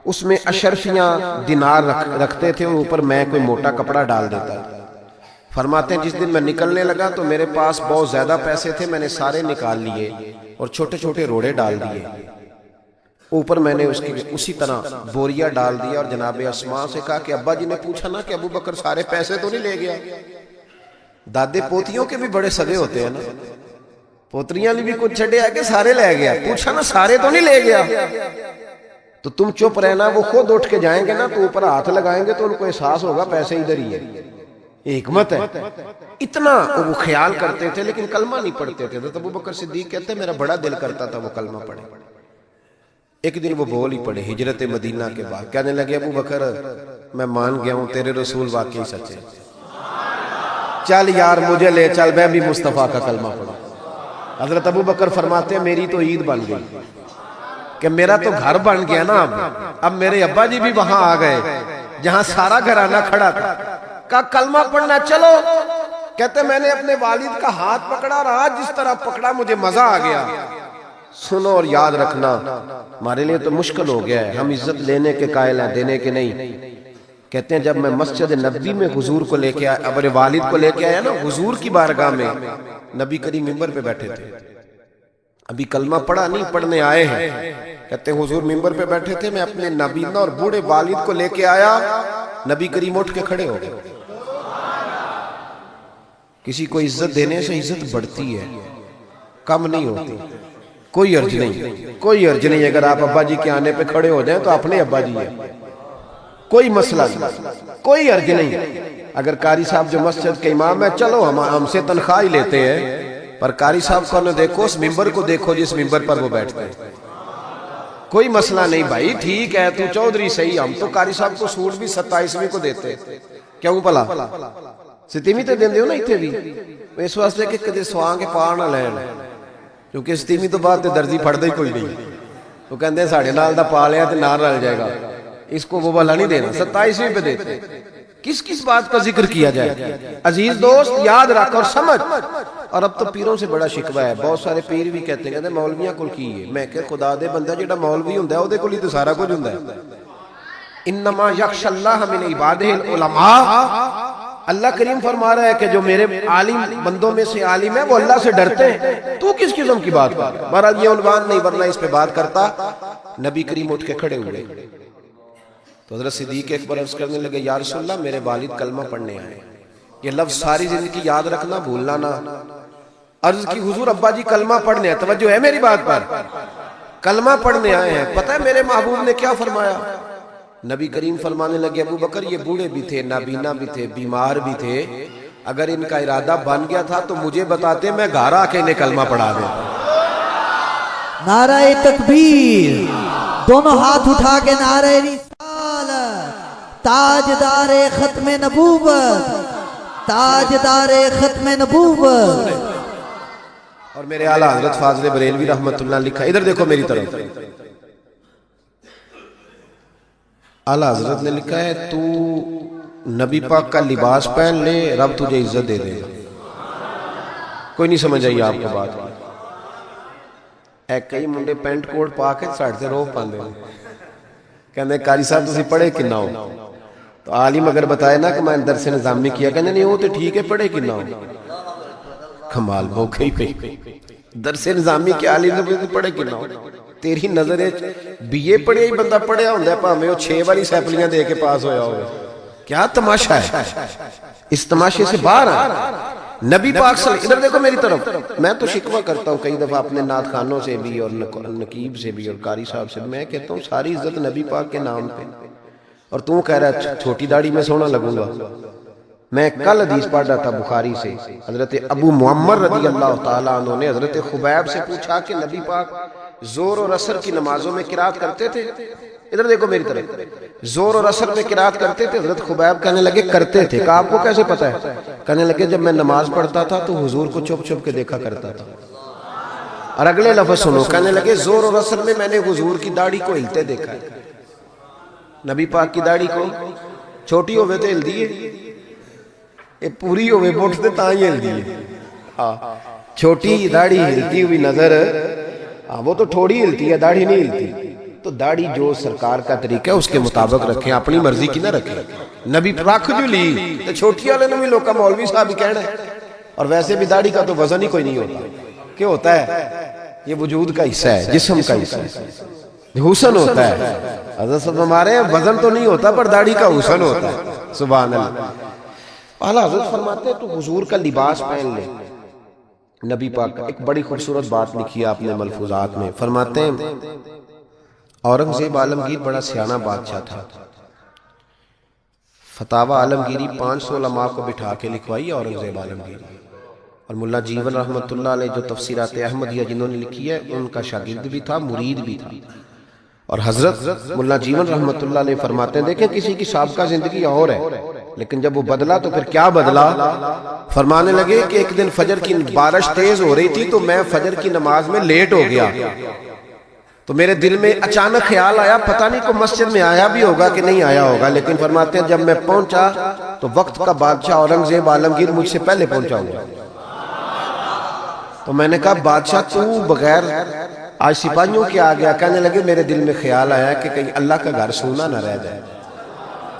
اس میں اشرفیاں دینار رکھتے تھے اور اوپر میں کوئی موٹا کپڑا ڈال دیتا تھا۔ فرماتے ہیں جس دن میں نکلنے لگا تو میرے پاس بہت زیادہ پیسے تھے، میں نے سارے نکال لیے اور چھوٹے چھوٹے روڑے ڈال دیے، اوپر میں نے اسی طرح بوریا ڈال دیا، اور جناب اسماء سے کہا کہ ابا جی نے پوچھا نا کہ ابو بکر سارے پیسے تو نہیں لے گیا؟ دادے پوتیوں کے بھی بڑے سگے ہوتے ہیں نا، پوتریاں بھی کچھ چھڑے آ کے سارے لے گیا، پوچھا نا سارے تو نہیں لے گیا؟ تو تم چپ رہنا، وہ خود اٹھ کے جائیں گے نا تو اوپر ہاتھ لگائیں گے تو ان کو احساس ہوگا پیسے ادھر ہی ہے، یہ حکمت ہے۔ اتنا وہ خیال کرتے تھے لیکن کلمہ نہیں پڑھتے تھے۔ تو ابو بکر صدیق کہتے ہیں میرا بڑا دل کرتا تھا وہ کلمہ پڑھے۔ ایک دن وہ بول ہی پڑے ہجرت مدینہ کے بعد، کہنے لگے ابو بکر میں مان گیا ہوں تیرے رسول واقعی سچے، چل یار مجھے لے چل میں بھی مصطفیٰ کا کلمہ پڑھا۔ حضرت ابو بکر فرماتے ہیں میری تو عید بن گئی کہ میرا تو گھر بن گیا نا، اب میرے ابا جی بھی وہاں آ گئے جہاں سارا گھرانہ کھڑا تھا، کہا کلمہ پڑھنا چلو۔ کہتے میں نے اپنے والد کا ہاتھ پکڑا اور آج جس طرح پکڑا مجھے مزہ آ گیا۔ سنو اور یاد رکھنا، ہمارے لیے تو مشکل ہو گیا ہے، ہم عزت لینے کے قائل ہیں، دینے کے نہیں۔ کہتے ہیں جب میں مسجد نبی میں حضور کو لے کے آیا، اپنے والد کو لے کے آیا نا حضور کی بارگاہ میں، نبی کریم منبر پہ بیٹھے تھے، ابھی کلمہ پڑھا نہیں، پڑھنے آئے ہیں۔ کہتے ہیں حضور منبر پہ بیٹھے تھے، میں اپنے نابینا اور بوڑھے والد کو لے کے آیا، نبی کریم اٹھ کے کھڑے ہو گئے۔ کسی کو عزت دینے سے عزت بڑھتی ہے، کم نہیں ہوتی۔ کوئی عرض نہیں، کوئی عرض نہیں، اگر آپ ابا جی کے آنے پہ کھڑے ہو جائیں تو اپنے ابا جی ہیں، کوئی مسئلہ نہیں، کوئی عرض نہیں۔ اگر قاری صاحب جو مسجد کے امام ہے، چلو ہم سے تنخواہ ہی لیتے ہیں، پر قاری صاحب کو نہ دیکھو، اس ممبر کو دیکھو جس ممبر پر وہ بیٹھتے ہیں، کوئی مسئلہ نہیں بھائی، ٹھیک ہے تو چودھری صحیح، ہم تو قاری صاحب کو سوٹ بھی 27ویں کو دیتے، کیوں پلا 27ویں تے دیندے ہو نا اتنے بھی، اس واسطے کہ کدے سواں کے پا نہ لین، کیونکہ 27ویں تو بعد درزی پڑھتا ہی کوئی نہیں، تو کہندے ہیں ساڑھے نال دا پا لیا تے نال رل جائے گا، اس کو وہ والا نہیں دینا، 27ویں پہ دیتے۔ کس کس بات کا ذکر کیا جائے؟ عزیز دوست یاد رکھ اور سمجھ. اور اب تو پیروں سے بڑا شکوہ ہے. بہت سارے پیر بھی کہتے ہیں مولویاں کول کی ہے. میں کہ خدا دے بندہ جڑا مولوی ہوندا ہے او دے کول ہی تے سارا کچھ ہوندا ہے. انما یخشی اللہ من عبادہ العلماء. اللہ کریم فرما رہا ہے کہ جو میرے عالم بندوں میں سے عالم ہے وہ اللہ سے ڈرتے ہیں. تو کس قسم کی بات کر؟ بہرحال یہ عنوان نہیں ورنہ اس پہ بات کرتا. نبی کریم اٹھ کے کھڑے ہوئے تو حضرت صدیق اکبر عرض کرنے لگے یا رسول اللہ میرے والد کلمہ پڑھنے آئے. یہ لفظ ساری زندگی یاد رکھنا بھولنا نہ. عرض کی حضور ابا جی کلمہ پڑھنے آئے. توجہ ہے میری بات پر؟ کلمہ پڑھنے آئے ہیں. پتہ ہے میرے محبوب نے کیا فرمایا؟ نبی کریم فرمانے لگے ابو بکر یہ بوڑھے بھی تھے, نابینا بھی تھے, بیمار بھی تھے. اگر ان کا ارادہ بن گیا تھا تو مجھے بتاتے میں گھر آ کے انہیں کلمہ پڑھا دیتا. نعرہ تکبیر, دونوں ہاتھ اٹھا کے نعرہ رسالت, تاجدار ختم نبوت, تاجدار ختم نبوت. اور میرے اعلیٰ حضرت فاضل بریلوی رحمت اللہ لکھا, ادھر دیکھو میری طرف. اعلیٰ حضرت نے لکھا ہے تو نبی پاک کا لباس پہن لے رب تجھے عزت دے دے گا. کوئی نہیں سمجھ آئی آپ کو بات کی. اے کئی منڈے پینٹ کوٹ پا کے ساڑھ سے روح پاندے ہیں. کہنے قاری صاحب تسی پڑھے کنہ ہو؟ تو عالم اگر بتائے نا کہ میں درس نظامی کیا, کہنے نہیں وہ تو ٹھیک ہے پڑھے کنہ ہو. کمال موقع ہی پہ درس نظامی کے عالم سے پڑھے کنہ ہو. تیری نظر بی اے پڑھے ہی بندہ پڑھیا ہوندہ ہے پاہمیں وہ 6 باری سیپلیاں دے کے پاس ہویا ہوئے. کیا تماشا ہے؟ اس تماشے سے باہر آئے. نبی پاک صلی اللہ علیہ وسلم, ادھر دیکھو میری طرف. میں تو شکوہ کرتا ہوں کئی دفعہ اپنے نعت خانوں سے بھی اور نقیب سے بھی اور قاری صاحب سے. میں کہتا ہوں ساری عزت نبی پاک کے نام پہ, اور تم کہہ رہا ہے چھوٹی داڑھی میں سونا لگوں گا. میں کل حدیث پڑھ رہا تھا بخاری سے. حضرت ابو معمر رضی اللہ تعالیٰ عنہ نے حضرت خبیب سے پوچھا کہ نبی پاک زور اور عصر کی نمازوں میں قرات کرتے تھے؟ ادھر دیکھو میری طرف. زور اور عصر میں قرات کرتے تھے؟ حضرت خبیب کہنے لگے کرتے تھے. کہ آپ کو کیسے پتہ ہے؟ کہنے لگے جب میں نماز پڑھتا تھا تو حضور کو چھپ چھپ کے دیکھا کرتا تھا. اور اگلے لفظ سنو, کہنے لگے زور اور عصر میں میں نے حضور کی داڑھی کو ہلتے دیکھا ہے. نبی پاک کی داڑھی کو چھوٹی ہوئے تو ہل دیئے, یہ پوری ہوئے بوٹھتے تاں ہی ہل دیئے. چھوٹی داڑھی ہلتی ہوئی نظر, وہ تو تھوڑی ہلتی ہے, داڑھی نہیں ہلتی. تو داڑھی جو سرکار کا طریقہ ہے اس کے مطابق رکھیں, اپنی مرضی کی نہ رکھیں. نبی رکھ جو لی تو چھوٹی والے نے بھی لوگ کا مولوی صاحب ہی کہنا ہے. اور ویسے بھی داڑھی کا تو وزن ہی کوئی نہیں ہوتا. کیا ہوتا ہے؟ یہ وجود کا حصہ ہے, جسم کا حصہ ہے, حسن ہوتا ہے. حضرت صاحب ہمارے وزن تو نہیں ہوتا پر داڑھی کا حسن ہوتا ہے. سبحان اللہ. اعلیٰ حضرت فرماتے ہیں تو حضور کا لباس پہن لے. نبی پاک کا ایک بڑی خوبصورت بات لکھی ہے آپ نے ملفوظات میں. فرماتے ہیں اورنگزیب عالمگیر بڑا سیانہ بادشاہ تھا. فتاوی عالمگیری 500 علماء کو بٹھا کے لکھوائی اورنگزیب عالمگیری. اور ملا جیون رحمت اللہ علیہ جو تفسیرات احمدیہ جنہوں نے لکھی ہے ان کا شاگرد بھی تھا, مرید بھی تھا. اور حضرت ملا جیون رحمت اللہ علیہ فرماتے ہیں دیکھیں کسی کی سابقہ زندگی اور ہے, لیکن جب وہ بدلا تو پھر کیا بدلا. فرمانے لگے کہ ایک دن فجر کی بارش تیز ہو رہی تھی تو میں فجر کی نماز میں لیٹ ہو گیا. تو میرے دل میں اچانک خیال آیا پتہ نہیں کو مسجد میں آیا بھی ہوگا کہ نہیں آیا ہوگا. لیکن فرماتے ہیں جب میں پہنچا تو وقت کا بادشاہ اورنگزیب عالمگیر مجھ سے پہلے پہنچا ہوا. تو میں نے کہا بادشاہ تو بغیر آج سپاہیوں کے آ گیا. کہنے لگے میرے دل میں خیال آیا کہ کہیں اللہ کا گھر سونا نہ رہ جائے.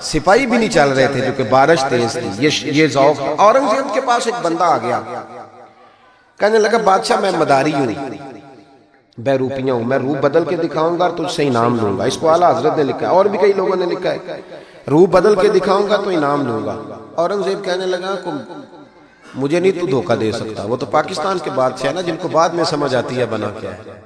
سپاہی بھی نہیں چل رہے تھے کیونکہ بارش تیز تھی. یہ ذوق. اورنگزیب کے پاس ایک بندہ آ گیا, کہنے لگا بادشاہ میں مداری ہوں, بے روپیاں ہوں, میں روح بدل کے دکھاؤں گا تو تجھ سے انعام لوں گا. اس کو اعلیٰ حضرت نے لکھا ہے اور بھی کئی لوگوں نے لکھا ہے روح بدل کے دکھاؤں گا تو انعام لوں گا. اورنگزیب کہنے لگا مجھے نہیں تو دھوکہ دے سکتا. وہ تو پاکستان کے بادشاہ نا جن کو بعد میں سمجھ آتی ہے بنا کیا ہے.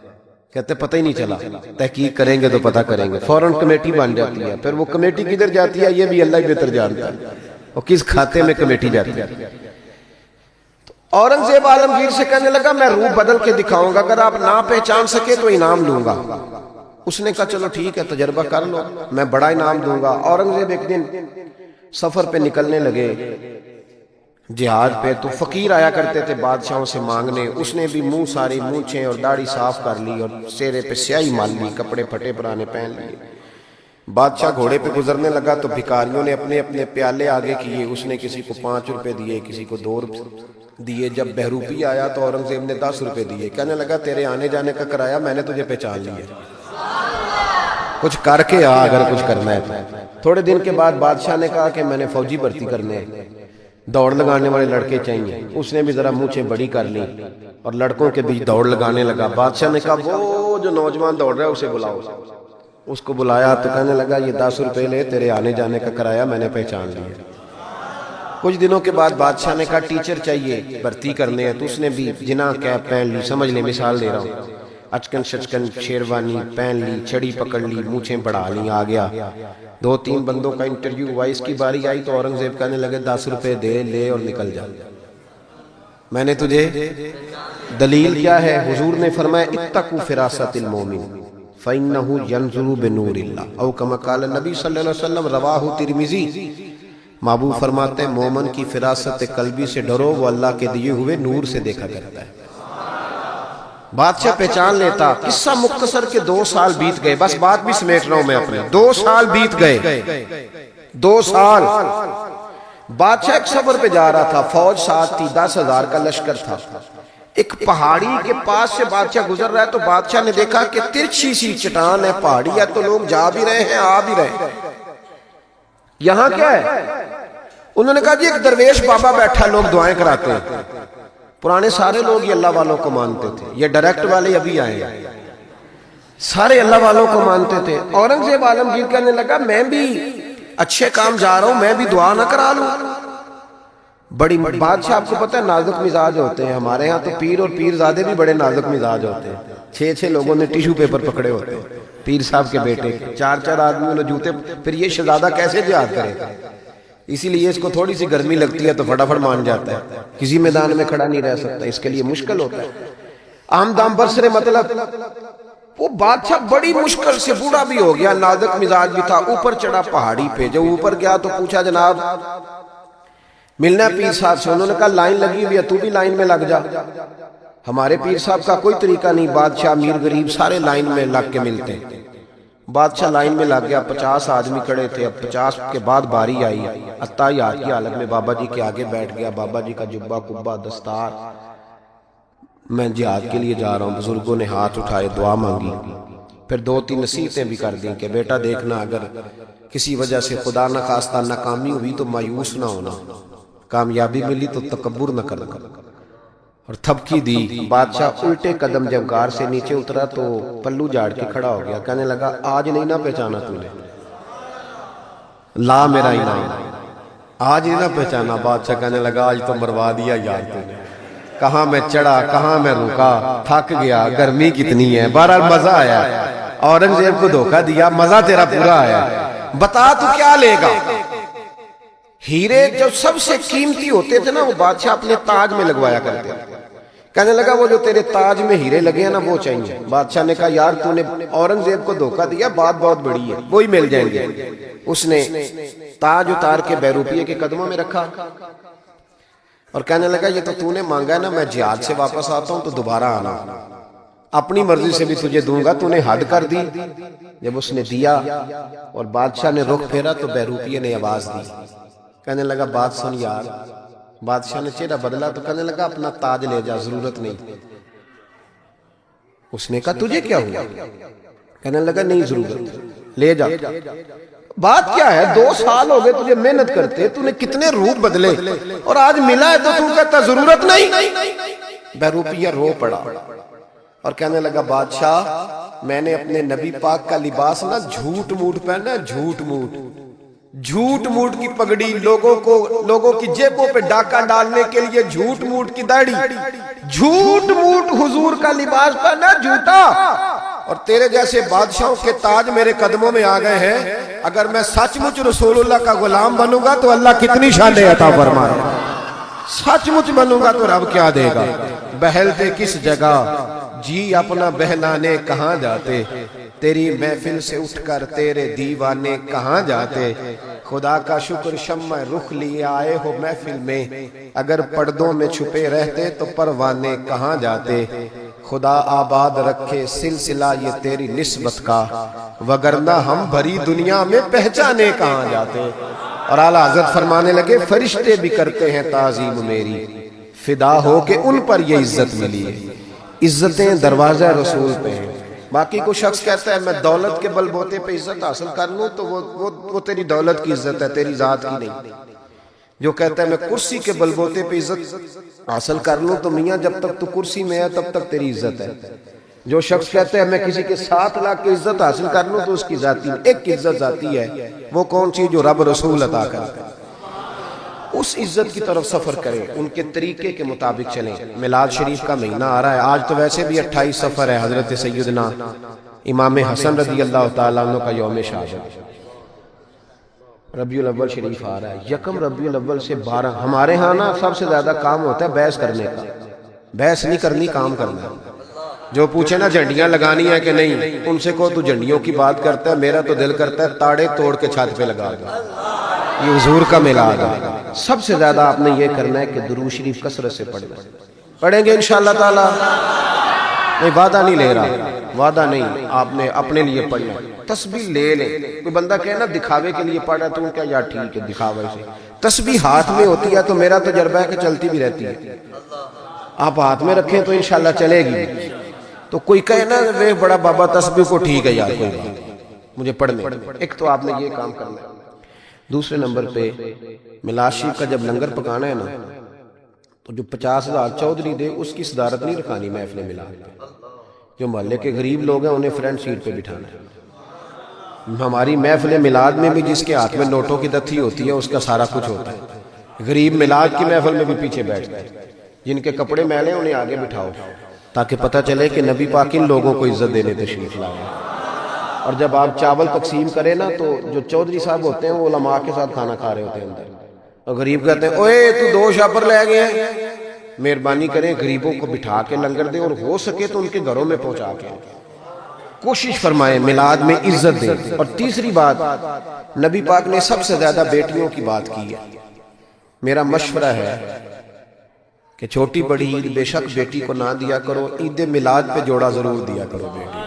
کہتے پتہ ہی نہیں چلا, تحقیق کریں گے تو پتہ کریں گے. فوراً کمیٹی بن جاتی ہے. پھر وہ کمیٹی کدھر جاتی ہے یہ بھی اللہ ہی بہتر جانتا ہے, وہ کس کھاتے میں کمیٹی جاتی ہے. اورنگزیب عالمگیر سے کہنے لگا میں روح بدل کے دکھاؤں گا, اگر آپ نہ پہچان سکے تو انعام لوں گا. اس نے کہا چلو ٹھیک ہے تجربہ کر لو, میں بڑا انعام دوں گا. اورنگزیب ایک دن سفر پہ نکلنے لگے جہاد پہ, تو فقیر آیا کرتے تھے بادشاہوں سے مانگنے. اس نے بھی منہ ساری مونچھیں اور داڑھی صاف کر لی اور چہرے پہ سیاہی مال لی, کپڑے پھٹے پرانے پہن لیے. بادشاہ گھوڑے پہ گزرنے لگا تو بھکاریوں نے اپنے اپنے پیالے آگے کیے، اس نے کسی کو 5 روپے دیے، کسی کو 2 دیے۔ جب بہروپی آیا تو اورنگزیب نے 10 روپے دیے، کہنے لگا تیرے آنے جانے کا کرایہ میں نے تجھے پہچان لیا، کچھ کر کے آ اگر کچھ کرنا ہے تو۔ تھوڑے دن کے بعد بادشاہ نے کہا کہ میں نے فوجی بھرتی کرنے ہیں، دوڑ لگانے والے لڑکے چاہیے۔ اس نے بھی ذرا مونچھیں بڑی کر لی اور لڑکوں کے بیچ دوڑ لگانے لگا۔ بادشاہ نے کہا وہ جو نوجوان دوڑ رہا ہے اسے بلاؤ۔ اس کو بلایا تو کہنے لگا یہ 10 روپے لے، تیرے آنے جانے کا کرایہ میں نے پہچان لیا۔ کچھ دنوں کے بعد بادشاہ نے کہا ٹیچر چاہیے بھرتی کرنے ہیں، تو اس نے بھی جنا کیپ پہن لی، سمجھ لیں مثال دے رہا ہوں، اچکن شچکن شیروانی پہن لی، چھڑی پکڑ لی، مونچھیں بڑھا لی، آ گیا۔ 2-3 بندوں کا انٹرویو ہوا، اس کی باری آئی تو اورنگزیب کہنے لگے 10 روپے دے لے اور نکل جا، میں نے تجھے دلیل کیا ہے؟ حضور نے فرمایا اتقوا فراست المومن فإنه ينظر بنور اللہ، او کما قال نبی صلی اللہ علیہ وسلم، رواہ ترمذی۔ محبوب فرماتے ہیں مومن کی فراست قلبی سے ڈرو، وہ اللہ کے دیے ہوئے نور سے دیکھا کرتا ہے۔ بادشاہ پہچان لیتا۔ قصہ مختصر کے 2 سال بیت گئے، بس بات بھی سمیٹ رہا ہوں میں اپنے، 2 سال بیت گئے، 2 سال۔ بادشاہ ایک سفر پہ جا رہا تھا، فوج ساتھ تھی، 10,000 کا لشکر تھا۔ ایک پہاڑی کے پاس سے بادشاہ گزر رہا ہے تو بادشاہ نے دیکھا کہ ترچھی سی چٹان ہے، پہاڑی ہے، تو لوگ جا بھی رہے ہیں آ بھی رہے ہیں، یہاں کیا ہے؟ انہوں نے کہا جی ایک درویش بابا بیٹھا، لوگ دعائیں کراتے ہیں۔ پرانے سارے لوگ یہ اللہ والوں کو مانتے تھے، یہ ڈائریکٹ والے ابھی آئے ہیں، سارے اللہ والوں کو مانتے تھے۔ اورنگزیب عالمگیر کہنے لگا میں بھی اچھے کام جا رہا ہوں، میں بھی دعا نہ کرا لوں؟ بڑی بادشاہ آپ کو پتہ ہے نازک مزاج ہوتے ہیں، ہمارے ہاں تو پیر اور پیر زادے بھی بڑے نازک مزاج ہوتے ہیں۔ 6 لوگوں نے ٹیشو پیپر پکڑے ہوتے ہیں پیر صاحب کے بیٹے کے، 4 آدمیوں نے جوتے، پھر یہ شہزادہ کیسے جہاد کرے گا؟ اسی لیے اس کو تھوڑی سی گرمی لگتی ہے تو فٹافٹ مان جاتا ہے، کسی میدان میں کھڑا نہیں رہ سکتا، اس کے لیے مشکل ہوتا ہے۔ عام دام برسرے مطلب وہ بادشاہ بڑی مشکل سے، بوڑھا بھی ہو گیا، نازک مزاج بھی تھا، اوپر چڑھا پہاڑی پہ۔ جب اوپر گیا تو پوچھا جناب ملنا ہے پیر صاحب سے؟ انہوں نے کہا لائن لگی ہوئی ہے، تو بھی لائن میں لگ جا۔ ہمارے پیر صاحب کا کوئی طریقہ نہیں، بادشاہ امیر غریب سارے لائن میں لگ کے ملتے ہیں۔ بادشاہ لائن میں لگ گیا، 50 آدمی کھڑے تھے، اب 50 کے بعد باری آئی، عطایات کی حالت میں بابا جی کے آگے بیٹھ گیا، بابا جی کا جبہ کبہ دستار، میں جہاد کے لیے جا رہا ہوں۔ بزرگوں نے ہاتھ اٹھائے، دعا مانگی، پھر 2-3 نصیحتیں بھی کر دیں کہ بیٹا دیکھنا اگر کسی وجہ سے خدا نہ خواستہ ناکامی ہوئی تو مایوس نہ ہونا، کامیابی ملی تو تکبر نہ کرنا، اور تھپکی دی۔ بادشاہ الٹے قدم جب غار سے نیچے اترا تو پلو جھاڑ کے کھڑا ہو گیا، کہنے لگا آج نہیں نہ پہچانا تو نے، لا میرا انعام، آج نہیں نہ پہچانا۔ بادشاہ کہنے لگا آج تو مروا دیا یار تو نے، کہاں میں چڑھا کہاں میں رکا، تھک گیا، گرمی کتنی ہے، بہرحال مزہ آیا، اورنگزیب کو دھوکہ دیا، مزہ تیرا پورا آیا، بتا تو کیا لے گا؟ ہیرے جو سب سے قیمتی ہوتے تھے نا وہ بادشاہ اپنے تاج میں لگوایا کرتے تھے۔ کہنے لگا وہ جو تیرے تاج میں ہیرے لگے ہیں نا وہ چاہیے۔ بادشاہ نے کہا یار تو نے اورنگزیب کو دھوکہ دیا، بات بہت بڑی ہے، وہی مل جائیں گے۔ اس نے تاج اتار کے بہروپیے کے قدموں میں رکھا اور کہنے لگا یہ تو نے مانگا ہے نا، میں جہاد سے واپس آتا ہوں تو دوبارہ آنا، اپنی مرضی سے بھی تجھے دوں گا، تو نے حد کر دی۔ جب اس نے دیا اور بادشاہ نے رخ پھیرا تو بہروپیے نے آواز دی، کہنے لگا بات سن یار۔ بادشاہ نے چہرہ بدلا تو کہنے لگا اپنا تاج لے جا، ضرورت نہیں۔ اس نے کہا تجھے کیا ہوا؟ کہنے لگا نہیں ضرورت، لے جا۔ بات کیا ہے، 2 سال ہو گئے تجھے محنت کرتے، تو نے کتنے روپ بدلے اور آج ملا ہے تو کہتا ضرورت نہیں۔ بہروپیہ رو پڑا اور کہنے لگا بادشاہ میں نے اپنے نبی پاک کا لباس نہ جھوٹ موٹ پہنا، جھوٹ موٹ کی پگڑی، لوگوں کی جیبوں پہ ڈاکہ ڈالنے کے لیے جھوٹ موٹ کی داڑھی، جھوٹ موٹ حضور کا لباس پہنا، جھوٹا۔ اور تیرے جیسے بادشاہوں کے تاج میرے قدموں میں آ گئے ہیں، اگر میں سچ مچ رسول اللہ کا غلام بنوں گا تو اللہ کتنی شانیں عطا فرمائے، سچ مچ بنوں گا تو رب کیا دے گا۔ بہلتے کس جگہ جی اپنا بہلانے کہاں جاتے، تیری محفل سے اٹھ کر تیرے دیوانے کہاں جاتے، خدا کا شکر شمع رخ لیے آئے ہو محفل میں، اگر پردوں میں چھپے رہتے تو پروانے کہاں جاتے، خدا آباد رکھے سلسلہ یہ تیری نسبت کا، وگرنہ ہم بھری دنیا میں پہچانے کہاں جاتے۔ اور اعلیٰ حضرت فرمانے لگے فرشتے بھی کرتے ہیں تعظیم میری، فدا ہو کہ ان پر یہ عزت ملی ہے۔ عزتیں دروازہ رسول پہ ہیں۔ باقی کوئی شخص کہتا ہے میں دولت کے بل بوتے پہ عزت حاصل کر لوں تو وہ تیری دولت کی عزت ہے، تیری ذات کی نہیں۔ جو کہتا ہے میں کرسی کے بل بوتے پہ عزت حاصل کر لوں تو میاں جب تک تو کرسی میں ہے تب تک تیری عزت ہے۔ جو شخص کہتا ہے میں کسی کے 7 لاکھ کی عزت حاصل کر لوں تو اس کی ذاتی ایک عزت ذاتی ہے، وہ کون سی؟ جو رب رسول عطا کرتا ہے۔ اس عزت کی طرف سفر کریں، ان کے طریقے کے مطابق چلیں۔ میلاد شریف کا مہینہ آ رہا ہے، آج تو ویسے بھی 28 سفر ہے، حضرت سیدنا امام حسن رضی اللہ تعالیٰ عنہ کا یوم شہادت۔ ربیع الاول شریف آ رہا ہے، یکم ربیع الاول سے 12۔ ہمارے ہاں نا سب سے زیادہ کام ہوتا ہے بحث کرنے کا، بحث نہیں کرنی، کام کرنا ہے۔ جو پوچھے نا جھنڈیاں لگانی ہے کہ نہیں، ان سے کہو تو جھنڈیوں کی بات کرتا ہے، میرا تو دل کرتا ہے تاڑے توڑ کے چھت پہ لگا دو۔ یہ حضور کا میلاد ہے۔ سب سے زیادہ آپ نے یہ کرنا ہے کہ درود شریف کثرت سے پڑھنا۔ پڑھیں گے انشاءاللہ تعالی؟ نہیں، وعدہ نہیں لے رہا، وعدہ نہیں، آپ نے اپنے لیے پڑھنا۔ تسبیح لے لیں۔ کوئی بندہ کہے نا دکھاوے کے لیے پڑھ رہا ہے تو ان کا یار ٹھیک ہے دکھاوے سے۔ تسبیح ہاتھ میں ہوتی ہے تو میرا تجربہ ہے کہ چلتی بھی رہتی ہے۔ آپ ہاتھ میں رکھیں تو انشاءاللہ چلے گی۔ تو کوئی کہے نا وہ بڑا بابا تسبیح کو ٹھیک ہے یار کوئی بات مجھے پڑھنے۔ ایک تو آپ نے یہ کام کرنا ہے۔ دوسرے نمبر پہ میلاد شریف کا جب لنگر پکانا ہے نا تو جو 50,000 چودھری دے اس کی صدارت نہیں رکھانی محفل میلاد۔ جو محلے کے غریب لوگ ہیں انہیں فرنٹ سیٹ پہ بٹھانا ہے۔ ہماری محفل میلاد میں بھی جس کے ہاتھ میں نوٹوں کی دتھی ہوتی ہے اس کا سارا کچھ ہوتا ہے۔ غریب میلاد کی محفل میں بھی پیچھے بیٹھتے ہیں، جن کے کپڑے میلے انہیں آگے بٹھاؤ تاکہ پتہ چلے کہ نبی پاک ان لوگوں کو عزت دینے تشریف لائے۔ اور جب آپ چاول تقسیم کریں نا تو جو چودھری صاحب ہوتے ہیں وہ علماء کے ساتھ کھانا کھا رہے ہوتے ہیں اندر، اور غریب کہتے ہیں اوے تو 2 شاپر لے گئے ہیں۔ مہربانی کریں غریبوں کو بٹھا کے لنگر دیں، اور ہو سکے تو ان کے گھروں میں پہنچا کے کوشش فرمائیں میلاد میں عزت دیں۔ اور تیسری بات، نبی پاک نے سب سے زیادہ بیٹیوں کی بات کی ہے۔ میرا مشورہ ہے کہ چھوٹی بڑی عید بے شک بیٹی کو نہ دیا کرو، عید میلاد پہ جوڑا ضرور دیا کرو بیٹی،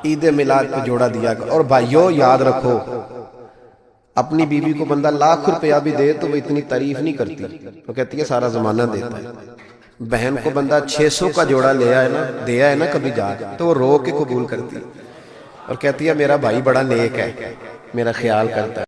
عید میلاد پہ جوڑا دیا کرو۔ اور بھائیو یاد رکھو، اپنی بیوی کو بندہ لاکھ روپیہ بھی دے تو وہ اتنی تعریف نہیں کرتی، وہ کہتی ہے سارا زمانہ دیتا ہے۔ بہن کو بندہ 600 کا جوڑا دیا ہے نا کبھی جا تو وہ رو کے قبول کرتی اور کہتی ہے میرا بھائی بڑا نیک ہے، میرا خیال کرتا ہے۔